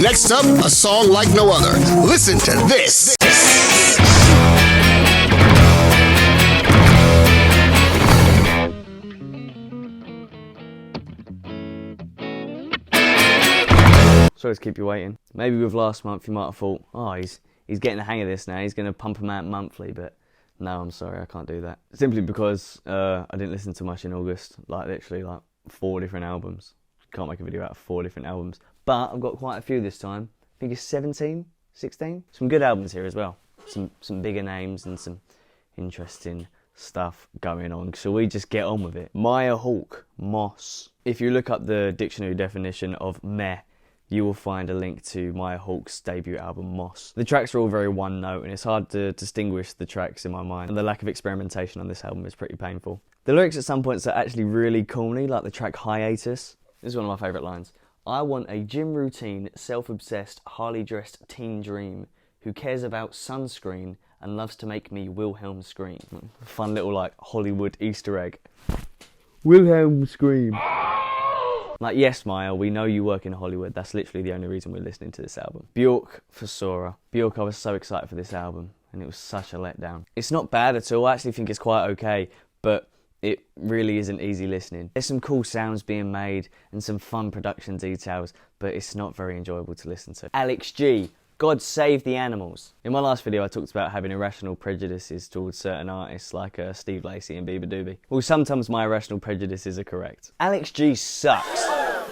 Next up, a song like no other. Listen to this. Sorry to keep you waiting. Maybe with last month you might have thought, oh, he's getting the hang of this now, he's going to pump them out monthly, but no, I'm sorry, I can't do that. Simply because I didn't listen to much in August, like literally like 4 different albums. Can't make a video out of 4 different albums. But I've got quite a few this time. I think it's 17, 16. Some good albums here as well. Some bigger names and some interesting stuff going on. So we just get on with it. Maya Hawke, Moss. If you look up the dictionary definition of meh, you will find a link to Maya Hawke's debut album, Moss. The tracks are all very one note, and it's hard to distinguish the tracks in my mind, and the lack of experimentation on this album is pretty painful. The lyrics at some points are actually really corny, like the track Hiatus. This is one of my favourite lines. I want a gym routine, self-obsessed, Harley-dressed teen dream who cares about sunscreen and loves to make me Wilhelm scream. Fun little, like, Hollywood Easter egg. Wilhelm scream. Like, yes, Maya, we know you work in Hollywood. That's literally the only reason we're listening to this album. Björk, Fossora. Björk, I was so excited for this album, and it was such a letdown. It's not bad at all. I actually think it's quite okay, but it really isn't easy listening. There's some cool sounds being made and some fun production details, but it's not very enjoyable to listen to. Alex G. God Save the Animals. In my last video I talked about having irrational prejudices towards certain artists like Steve Lacy and Bieber. Well, sometimes my irrational prejudices are correct. Alex G sucks.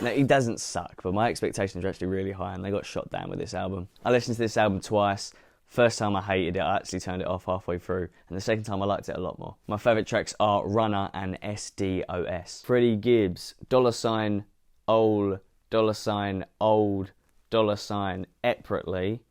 No, he doesn't suck, but my expectations are actually really high and they got shot down with this album. I listened to this album twice. First time I hated it, I actually turned it off halfway through, and the second time I liked it a lot more. My favourite tracks are Runner and SDOS. Freddie Gibbs, $, old, $, old, $, eperately.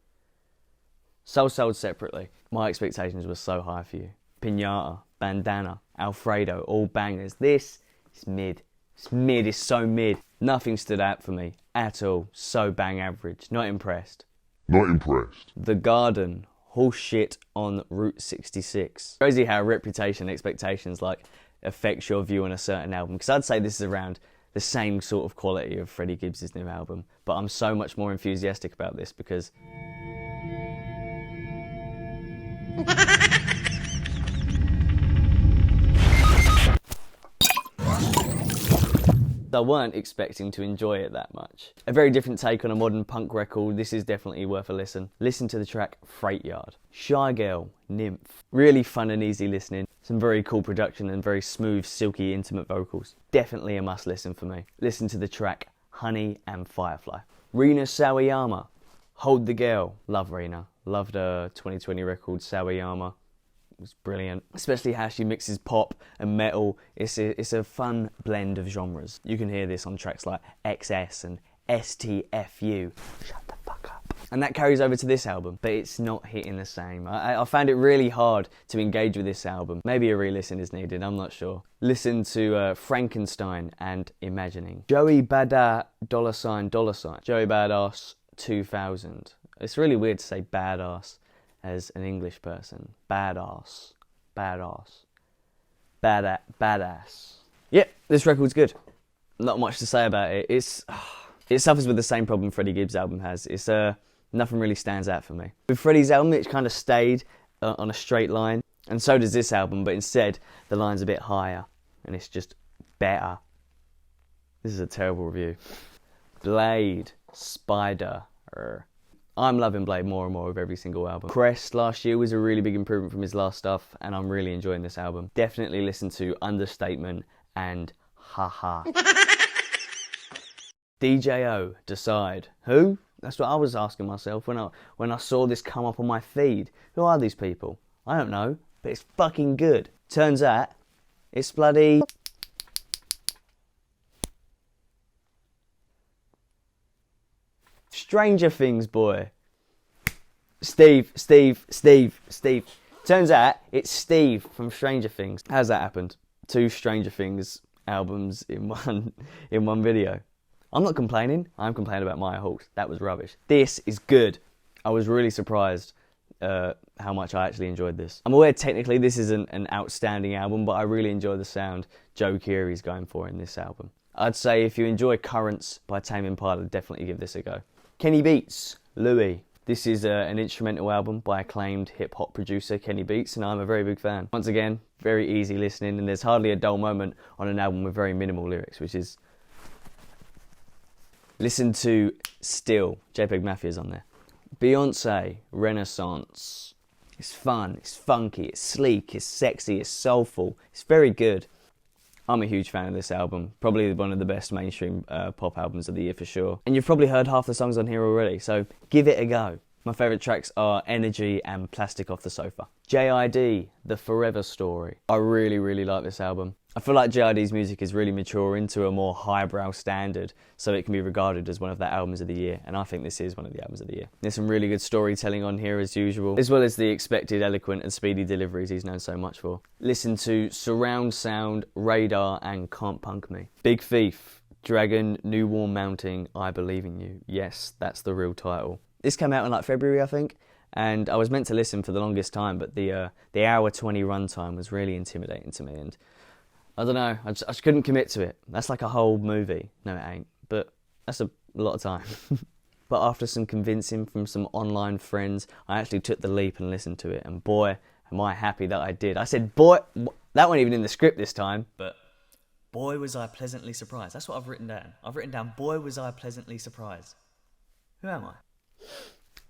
Sold separately. My expectations were so high for you. Pinata, Bandana, Alfredo, all bangers. This is mid. It's mid, it's so mid. Nothing stood out for me at all. So bang average. Not impressed. Not impressed. The Garden, horse shit on Route 66. Crazy how reputation and expectations like affects your view on a certain album. Because I'd say this is around the same sort of quality of Freddie Gibbs' new album. But I'm so much more enthusiastic about this because I weren't expecting to enjoy it that much. A very different take on a modern punk record. This is definitely worth a listen. Listen to the track Freight Yard. Shygirl, Nymph. Really fun and easy listening. Some very cool production and very smooth, silky, intimate vocals. Definitely a must listen for me. Listen to the track Honey and Firefly. Rina Sawayama, Hold the Girl. Love Rina. Loved her 2020 record Sawayama. It was brilliant, especially how she mixes pop and metal. It's a fun blend of genres. You can hear this on tracks like XS and STFU. Shut the fuck up. And that carries over to this album, but it's not hitting the same. I found it really hard to engage with this album. Maybe a re-listen is needed, I'm not sure. Listen to Frankenstein and Imagining. Joey Bada, $. Joey Badass 2000. It's really weird to say badass as an English person. Badass. Yeah, this record's good. Not much to say about it. It suffers with the same problem Freddie Gibbs' album has. It's nothing really stands out for me. With Freddie's album, it kind of stayed on a straight line, and so does this album, but instead the line's a bit higher, and it's just better. This is a terrible review. Bladee, Spiderr. I'm loving Bladee more and more with every single album. Crest last year was a really big improvement from his last stuff, and I'm really enjoying this album. Definitely listen to Understatement and Haha. DJO, Decide. Who? That's what I was asking myself when I saw this come up on my feed. Who are these people? I don't know, but it's fucking good. Turns out, it's bloody Stranger Things boy. Steve. Turns out it's Steve from Stranger Things. How's that happened? 2 Stranger Things albums in one video. I'm not complaining. I'm complaining about Maya Hawke. That was rubbish. This is good. I was really surprised how much I actually enjoyed this. I'm aware technically this isn't an outstanding album, but I really enjoy the sound Joe Keery's going for in this album. I'd say if you enjoy Currents by Tame Impala, definitely give this a go. Kenny Beats, Louie. This is an instrumental album by acclaimed hip-hop producer Kenny Beats, and I'm a very big fan. Once again, very easy listening, and there's hardly a dull moment on an album with very minimal lyrics, which is... Listen to Still, JPEG Mafia's on there. Beyoncé, Renaissance. It's fun, it's funky, it's sleek, it's sexy, it's soulful. It's very good. I'm a huge fan of this album. Probably one of the best mainstream pop albums of the year for sure. And you've probably heard half the songs on here already, so give it a go. My favourite tracks are Energy and Plastic Off the Sofa. JID, The Forever Story. I really, really like this album. I feel like JID's music is really mature into a more highbrow standard, so it can be regarded as one of the albums of the year, and I think this is one of the albums of the year. There's some really good storytelling on here as usual, as well as the expected eloquent and speedy deliveries he's known so much for. Listen to Surround Sound, Radar and Can't Punk Me. Big Thief, Dragon, New Warm Mounting, I Believe in You. Yes, that's the real title. This came out in like February, I think, and I was meant to listen for the longest time, but the hour 20 runtime was really intimidating to me, and I don't know, I just couldn't commit to it. That's like a whole movie. No, it ain't, but that's a lot of time. But after some convincing from some online friends, I actually took the leap and listened to it, and boy, am I happy that I did. I said, boy, that wasn't even in the script this time, but boy, was I pleasantly surprised. That's what I've written down. I've written down, boy, was I pleasantly surprised. Who am I?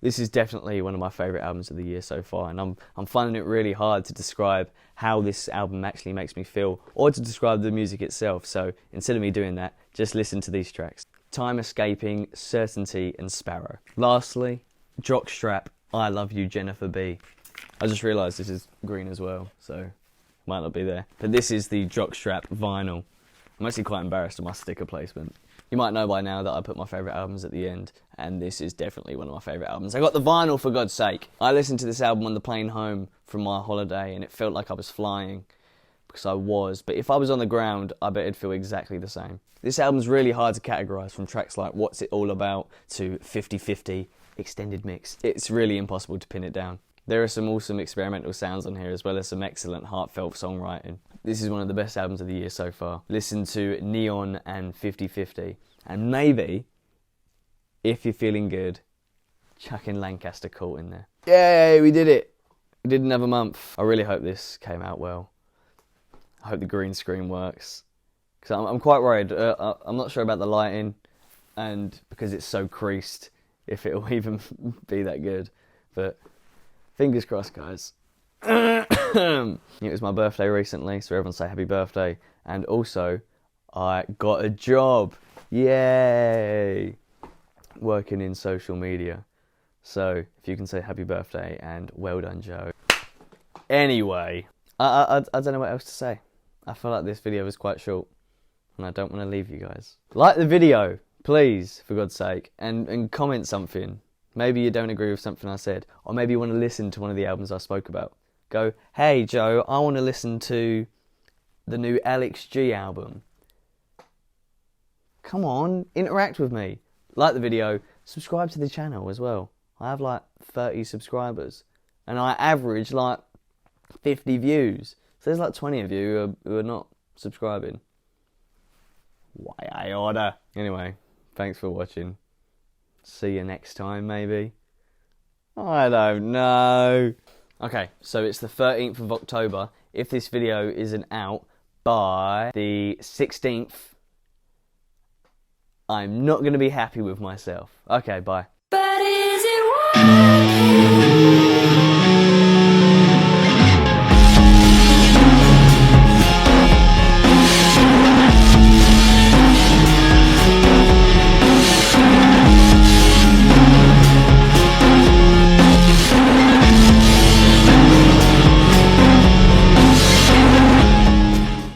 This is definitely one of my favourite albums of the year so far, and I'm finding it really hard to describe how this album actually makes me feel, or to describe the music itself, so instead of me doing that, just listen to these tracks. Time Escaping, Certainty and Sparrow. Lastly, Jockstrap, I Love You Jennifer B. I just realised this is green as well, so might not be there. But this is the Jockstrap vinyl. I'm actually quite embarrassed of my sticker placement. You might know by now that I put my favourite albums at the end, and this is definitely one of my favourite albums. I got the vinyl, for God's sake. I listened to this album on the plane home from my holiday, and it felt like I was flying, because I was. But if I was on the ground, I bet it'd feel exactly the same. This album's really hard to categorise, from tracks like What's It All About to 50-50 Extended Mix. It's really impossible to pin it down. There are some awesome experimental sounds on here, as well as some excellent heartfelt songwriting. This is one of the best albums of the year so far. Listen to Neon and 50-50. And maybe, if you're feeling good, chuck in Lancaster Court in there. Yay, we did it! We did another month. I really hope this came out well. I hope the green screen works. Because I'm quite worried. I'm not sure about the lighting, and because it's so creased, if it'll even be that good. But fingers crossed, guys. It was my birthday recently, so everyone say happy birthday. And also, I got a job. Yay! Working in social media. So, if you can say happy birthday and well done, Joe. Anyway, I don't know what else to say. I feel like this video was quite short, and I don't want to leave you guys. Like the video, please, for God's sake, and comment something. Maybe you don't agree with something I said, or maybe you want to listen to one of the albums I spoke about. Go, hey Joe, I want to listen to the new LXG album. Come on, interact with me. Like the video, subscribe to the channel as well. I have like 30 subscribers, and I average like 50 views. So there's like 20 of you who are not subscribing. Why I order? Anyway, thanks for watching. See you next time, maybe. I don't know. Okay, so it's the 13th of October. If this video isn't out by the 16th, I'm not going to be happy with myself. Okay, bye. But is it worth it?